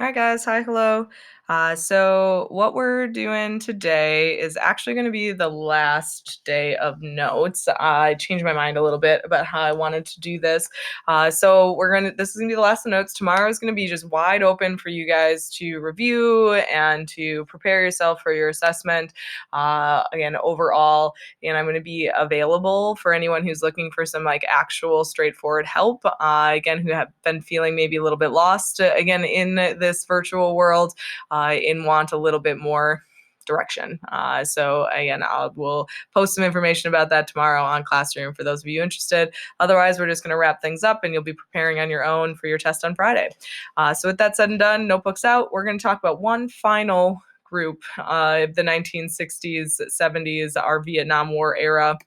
Hi guys, hi, hello. So what we're doing today is actually going to be the last day of notes. I changed my mind a little bit about how I wanted to do this. This is going to be the last of notes. Tomorrow is going to be just wide open for you guys to review and to prepare yourself for your assessment. Again, overall, and I'm going to be available for anyone who's looking for some like actual straightforward help. Again, who have been feeling maybe a little bit lost again in this virtual world and want a little bit more direction. So again, we'll post some information about that tomorrow on Classroom for those of you interested. Otherwise, we're just going to wrap things up and you'll be preparing on your own for your test on Friday. So with that said and done, notebooks out, we're going to talk about one final group of the 1960s, 70s, our Vietnam War era.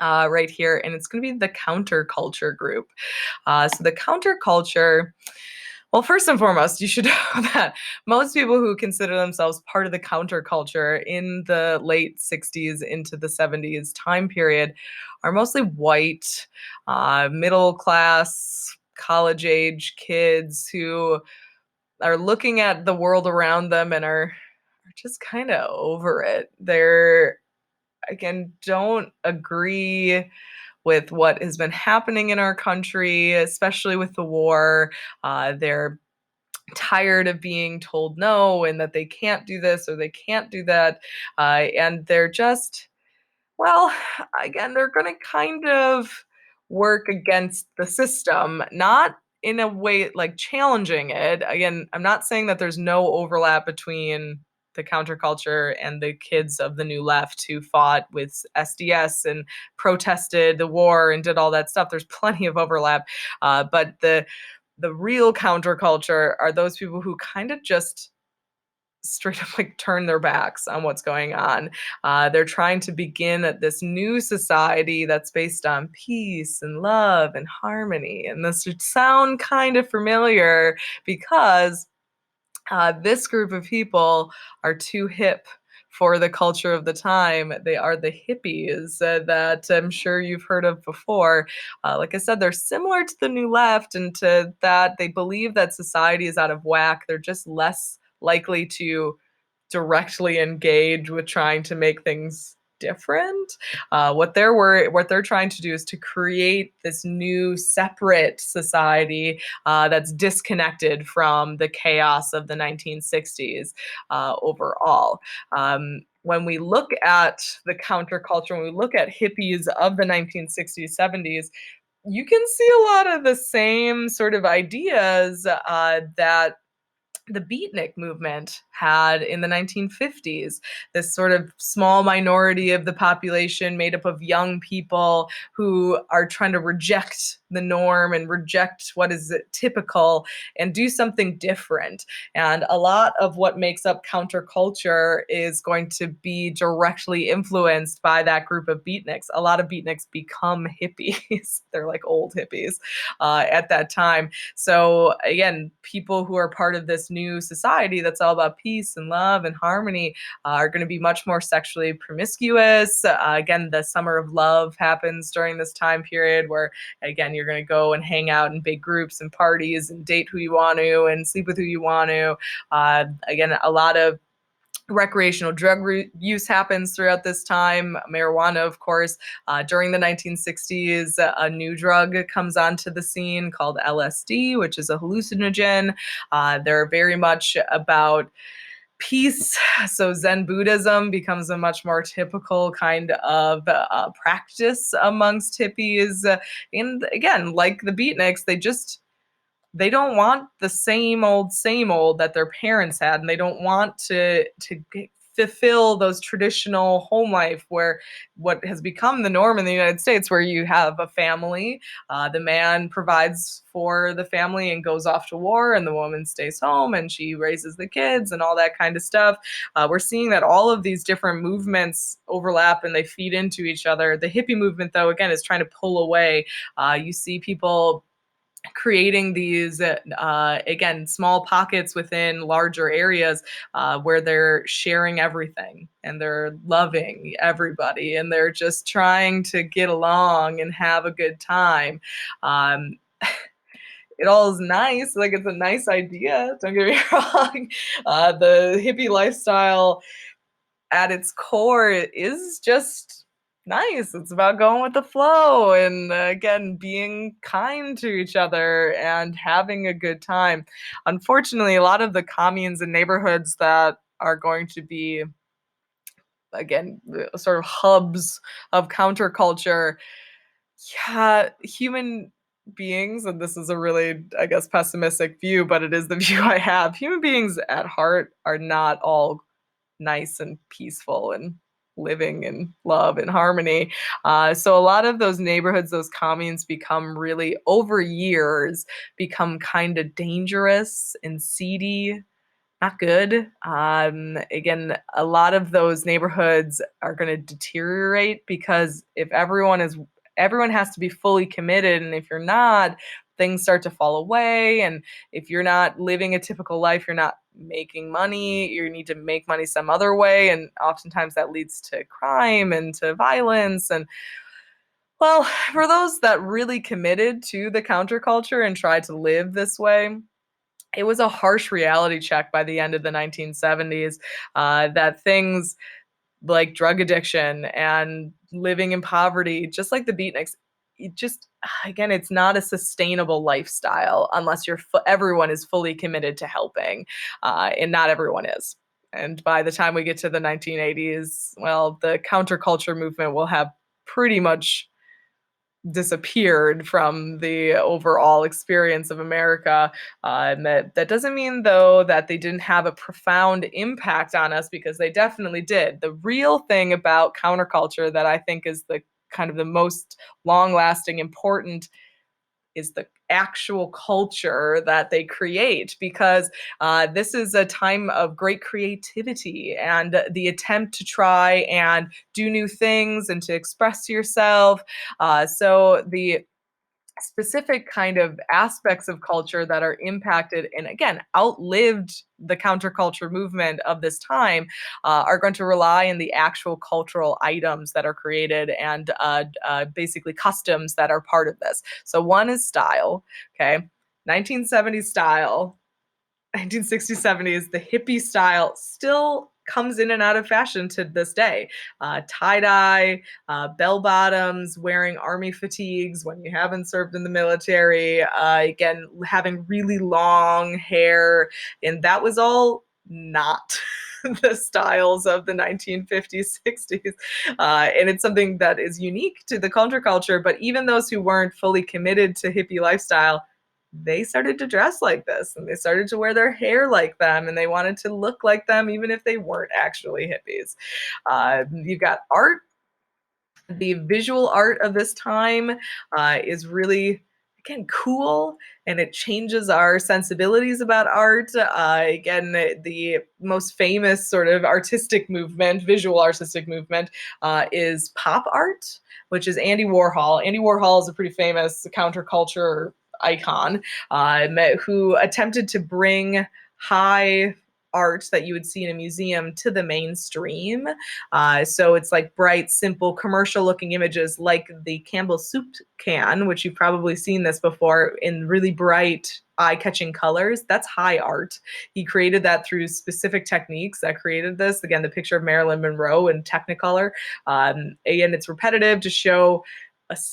Right here, and it's going to be the counterculture group. So the counterculture, well, first and foremost, you should know that most people who consider themselves part of the counterculture in the late 60s into the 70s time period are mostly white, middle class, college age kids who are looking at the world around them and are just kind of over it. They're, again, don't agree with what has been happening in our country, especially with the war. They're tired of being told no and that they can't do this or they can't do that. And they're just, well, again, they're going to kind of work against the system, not in a way like challenging it. Again, I'm not saying that there's no overlap between the counterculture and the kids of the New Left who fought with SDS and protested the war and did all that stuff. There's plenty of overlap, but the real counterculture are those people who kind of just straight up like turn their backs on what's going on. They're trying to begin at this new society that's based on peace and love and harmony. And this should sound kind of familiar because this group of people are too hip for the culture of the time. They are the hippies that I'm sure you've heard of before. Like I said, they're similar to the New Left and to that they believe that society is out of whack. They're just less likely to directly engage with trying to make things different. What they're trying to do is to create this new separate society that's disconnected from the chaos of the 1960s overall. When we look at the counterculture, when we look at hippies of the 1960s, 70s, you can see a lot of the same sort of ideas that the beatnik movement had in the 1950s, this sort of small minority of the population made up of young people who are trying to reject the norm and reject what is typical and do something different. And a lot of what makes up counterculture is going to be directly influenced by that group of beatniks. A lot of beatniks become hippies. They're like old hippies at that time. So again, people who are part of this new society that's all about peace and love and harmony are going to be much more sexually promiscuous. Again, the summer of love happens during this time period where, again, you're going to go and hang out in big groups and parties and date who you want to and sleep with who you want to. Again, a lot of recreational drug use happens throughout this time. Marijuana, of course. During the 1960s, a new drug comes onto the scene called LSD, which is a hallucinogen. They're very much about peace. So Zen Buddhism becomes a much more typical kind of practice amongst hippies. And again, like the beatniks, they don't want the same old that their parents had, and they don't want to fulfill those traditional home life where what has become the norm in the United States, where you have a family, the man provides for the family and goes off to war, and the woman stays home and she raises the kids and all that kind of stuff. We're seeing that all of these different movements overlap and they feed into each other. The hippie movement, though, again, is trying to pull away. You see people creating these again, small pockets within larger areas where they're sharing everything and they're loving everybody and they're just trying to get along and have a good time. um, it all is nice. Like it's a nice idea. Don't get me wrong. The hippie lifestyle at its core is just nice. It's about going with the flow and again being kind to each other and having a good time. Unfortunately, a lot of the communes and neighborhoods that are going to be again sort of hubs of counterculture, yeah, human beings, and this is a really, I guess, pessimistic view, but it is the view I have. Human beings at heart are not all nice and peaceful and living in love and harmony. So a lot of those neighborhoods, those communes become really, over years, become kind of dangerous and seedy, not good. Again, a lot of those neighborhoods are going to deteriorate because if everyone has to be fully committed, and if you're not, things start to fall away. And if you're not living a typical life, you're not making money. You need to make money some other way, and oftentimes that leads to crime and to violence. And well, for those that really committed to the counterculture and tried to live this way, it was a harsh reality check by the end of the 1970s, that things like drug addiction and living in poverty, just like the beatniks, it just, again, it's not a sustainable lifestyle unless everyone is fully committed to helping, and not everyone is. And by the time we get to the 1980s, well, the counterculture movement will have pretty much disappeared from the overall experience of America. And that doesn't mean, though, that they didn't have a profound impact on us, because they definitely did. The real thing about counterculture that I think is the kind of the most long lasting, important, is the actual culture that they create, because this is a time of great creativity and the attempt to try and do new things and to express yourself. So the specific kind of aspects of culture that are impacted and again outlived the counterculture movement of this time are going to rely on the actual cultural items that are created and basically customs that are part of this. So one is style. Okay, 1970s style, 1960s, 70s, the hippie style still comes in and out of fashion to this day. Tie dye, bell bottoms, wearing army fatigues when you haven't served in the military, again, having really long hair. And that was all not the styles of the 1950s, 60s. And it's something that is unique to the counterculture. But even those who weren't fully committed to hippie lifestyle, they started to dress like this and they started to wear their hair like them and they wanted to look like them even if they weren't actually hippies. You've got art. The visual art of this time is really, again, cool, and it changes our sensibilities about art. Again, the most famous sort of artistic movement, visual artistic movement, is pop art, which is Andy Warhol. Andy Warhol is a pretty famous counterculture icon, who attempted to bring high art that you would see in a museum to the mainstream. So it's like bright, simple, commercial looking images like the Campbell soup can, which you've probably seen this before, in really bright, eye catching colors. That's high art. He created that through specific techniques that created this. Again, the picture of Marilyn Monroe in Technicolor. Again, it's repetitive to show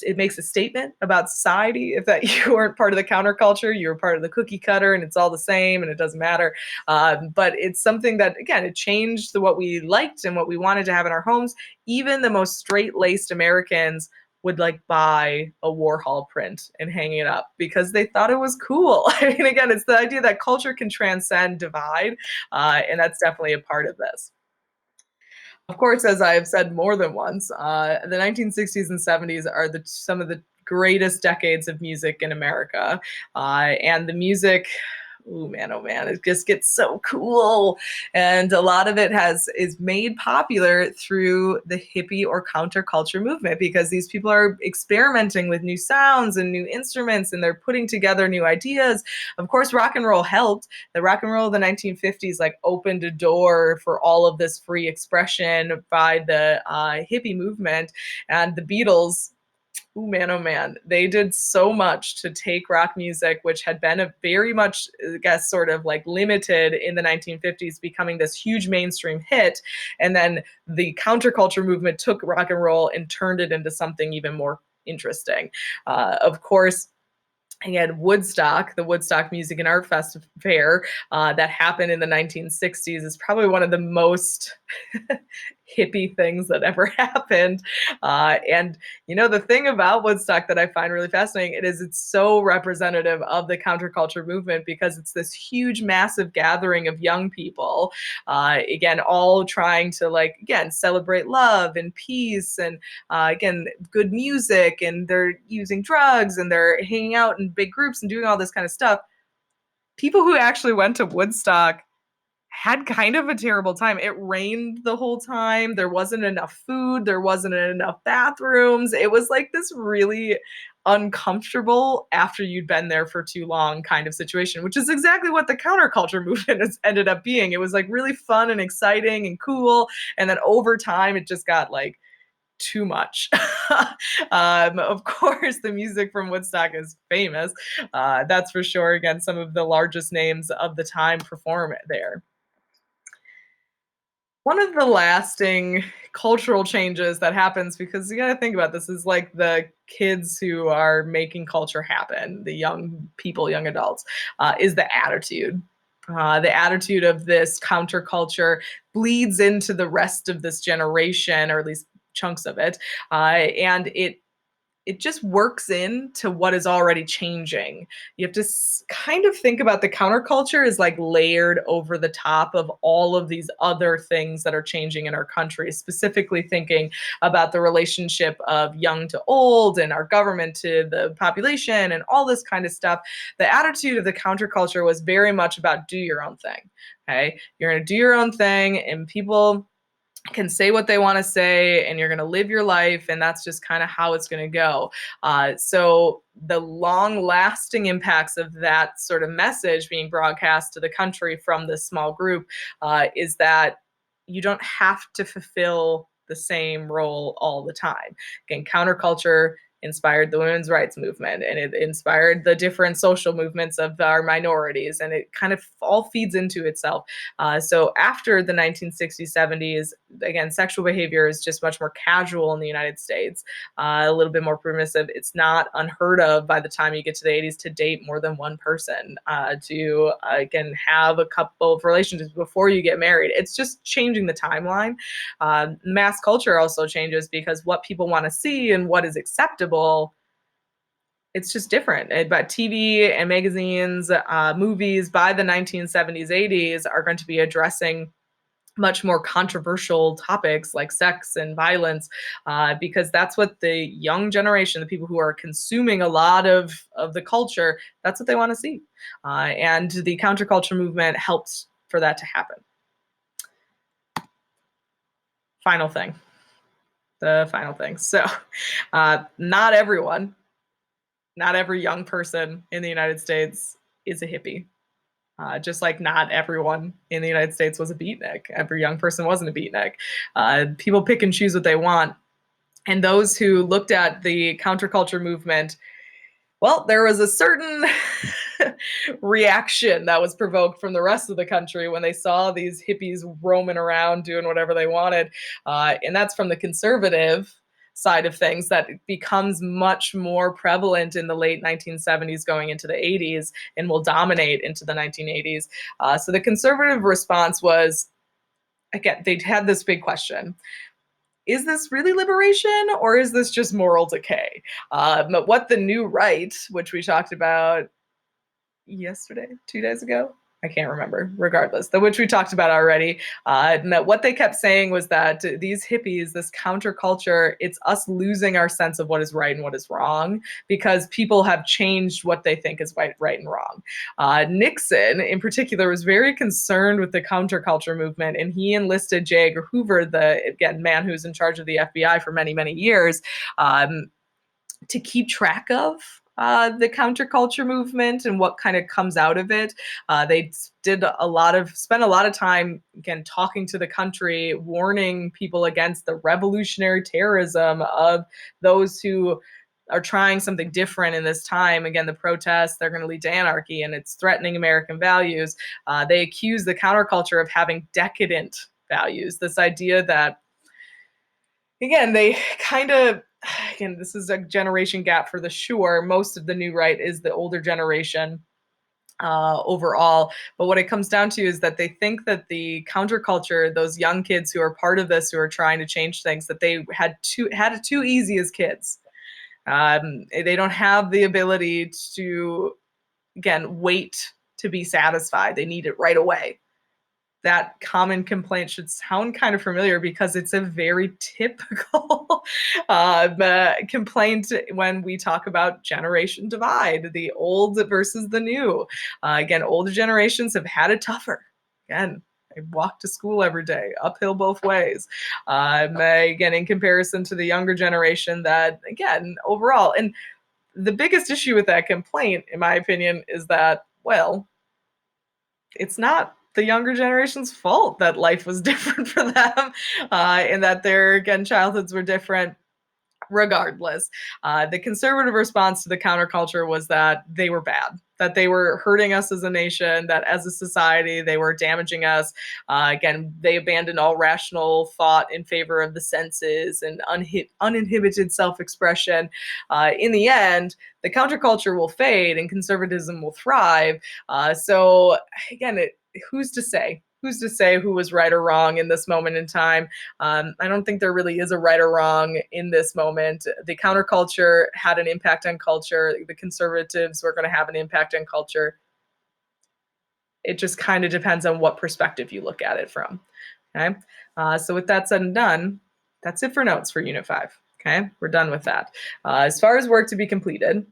it makes a statement about society. If that you weren't part of the counterculture, you were part of the cookie cutter, and it's all the same, and it doesn't matter. But it's something that, again, it changed what we liked and what we wanted to have in our homes. Even the most straight-laced Americans would like buy a Warhol print and hang it up because they thought it was cool. I mean, again, it's the idea that culture can transcend divide, and that's definitely a part of this. Of course, as I've said more than once, the 1960s and 70s are some of the greatest decades of music in America. And the music, oh man, it just gets so cool. And a lot of it is made popular through the hippie or counterculture movement because these people are experimenting with new sounds and new instruments and they're putting together new ideas. Of course, rock and roll helped. The rock and roll of the 1950s like opened a door for all of this free expression by the hippie movement. And the Beatles, Ooh, man, oh man. They did so much to take rock music, which had been a very much, I guess, sort of like limited in the 1950s, becoming this huge mainstream hit. And then the counterculture movement took rock and roll and turned it into something even more interesting. Of course, again, Woodstock, the Woodstock Music and Art Fair that happened in the 1960s, is probably one of the most hippie things that ever happened. And the thing about Woodstock that I find really fascinating, it is it's so representative of the counterculture movement because it's this huge, massive gathering of young people, again, all trying to like again celebrate love and peace and again good music, and they're using drugs and they're hanging out in big groups and doing all this kind of stuff. People who actually went to Woodstock had kind of a terrible time. It rained the whole time. There wasn't enough food. There wasn't enough bathrooms. It was like this really uncomfortable after you'd been there for too long kind of situation, which is exactly what the counterculture movement has ended up being. It was like really fun and exciting and cool. And then over time, it just got like too much. Of course, the music from Woodstock is famous. That's for sure. Again, some of the largest names of the time perform there. One of the lasting cultural changes that happens, because you got to think about this, is like the kids who are making culture happen, the young people, young adults, is the attitude. The attitude of this counterculture bleeds into the rest of this generation, or at least chunks of it, and it just works into what is already changing. You have to kind of think about the counterculture as like layered over the top of all of these other things that are changing in our country, specifically thinking about the relationship of young to old and our government to the population and all this kind of stuff. The attitude of the counterculture was very much about do your own thing. Okay. You're going to do your own thing, and people can say what they want to say, and you're going to live your life, and that's just kind of how it's going to go. So the long lasting impacts of that sort of message being broadcast to the country from this small group is that you don't have to fulfill the same role all the time. Again, counterculture inspired the women's rights movement, and it inspired the different social movements of our minorities, and it kind of all feeds into itself. So after the 1960s, 70s, again, sexual behavior is just much more casual in the United States, a little bit more permissive. It's not unheard of by the time you get to the 80s to date more than one person, to again have a couple of relationships before you get married. It's just changing the timeline. Mass culture also changes because what people want to see and what is acceptable, it's just different. But TV and magazines, movies by the 1970s, 80s are going to be addressing much more controversial topics like sex and violence, because that's what the young generation, the people who are consuming a lot of the culture, that's what they want to see. And the counterculture movement helps for that to happen. Final thing. The final thing. So, not everyone, not every young person in the United States is a hippie. Just like not everyone in the United States was a beatnik. Every young person wasn't a beatnik. People pick and choose what they want. And those who looked at the counterculture movement, well, there was a certain reaction that was provoked from the rest of the country when they saw these hippies roaming around doing whatever they wanted. And that's from the conservative side of things that becomes much more prevalent in the late 1970s going into the 80s and will dominate into the 1980s. So the conservative response was, again, they had this big question. Is this really liberation, or is this just moral decay? But what the new right, which we talked about yesterday, 2 days ago, I can't remember, regardless, the which we talked about already, that what they kept saying was that these hippies, this counterculture, it's us losing our sense of what is right and what is wrong because people have changed what they think is right and wrong. Nixon, in particular, was very concerned with the counterculture movement, and he enlisted J. Edgar Hoover, the, again, man who's in charge of the FBI for many, many years, to keep track of the counterculture movement and what kind of comes out of it. They spent a lot of time, again, talking to the country, warning people against the revolutionary terrorism of those who are trying something different in this time. Again, the protests, they're going to lead to anarchy and it's threatening American values. They accuse the counterculture of having decadent values. This idea that, again, they kind of, again, this is a generation gap for the sure. Most of the new right is the older generation overall. But what it comes down to is that they think that the counterculture, those young kids who are part of this, who are trying to change things, that they had it too easy as kids. They don't have the ability to, again, wait to be satisfied. They need it right away. That common complaint should sound kind of familiar because it's a very typical complaint when we talk about generation divide, the old versus the new. Again, older generations have had it tougher. Again, I walk to school every day, uphill both ways. Again, in comparison to the younger generation, that, again, overall, and the biggest issue with that complaint, in my opinion, is that, well, it's not the younger generation's fault that life was different for them, and that their, again, childhoods were different. Regardless, the conservative response to the counterculture was that they were bad, that they were hurting us as a nation, that as a society they were damaging us. Again, they abandoned all rational thought in favor of the senses and uninhibited self-expression. In the end, the counterculture will fade and conservatism will thrive. So again, who's to say? Who's to say who was right or wrong in this moment in time? I don't think there really is a right or wrong in this moment. The counterculture had an impact on culture. The conservatives were going to have an impact on culture. It just kind of depends on what perspective you look at it from. Okay. So with that said and done, that's it for notes for Unit 5. Okay. We're done with that. As far as work to be completed,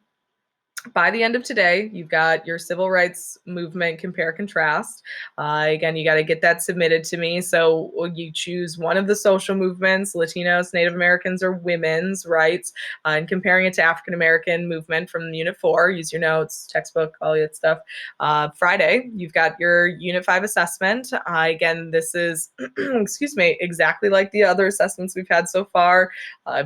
by the end of today, you've got your civil rights movement compare contrast. Again, you got to get that submitted to me. So you choose one of the social movements, Latinos, Native Americans, or women's rights, and comparing it to African American movement from Unit 4. Use your notes, textbook, all that stuff. Friday, you've got your Unit 5 assessment. Again, this is, excuse me, exactly like the other assessments we've had so far,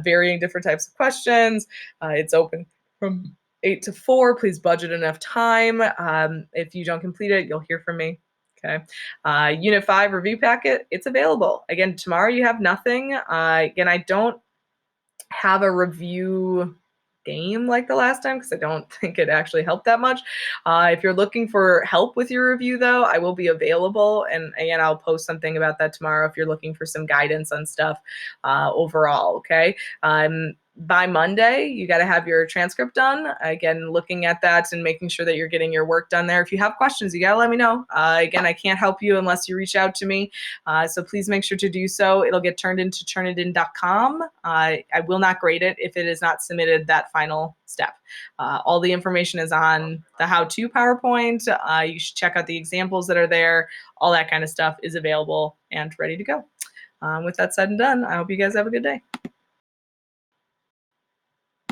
varying different types of questions. It's open from 8 to 4. Please budget enough time. If you don't complete it, you'll hear from me. Okay. Unit 5 review packet, it's available. Again, tomorrow you have nothing. Again, I don't have a review game like the last time because I don't think it actually helped that much. If you're looking for help with your review, though, I will be available. And again, I'll post something about that tomorrow if you're looking for some guidance on stuff overall. Okay. By Monday, you got to have your transcript done. Again, looking at that and making sure that you're getting your work done there. If you have questions, you got to let me know. Again, I can't help you unless you reach out to me. So please make sure to do so. It'll get turned into turnitin.com. I will not grade it if it is not submitted that final step. All the information is on the how-to PowerPoint. You should check out the examples that are there. All that kind of stuff is available and ready to go. With that said and done, I hope you guys have a good day.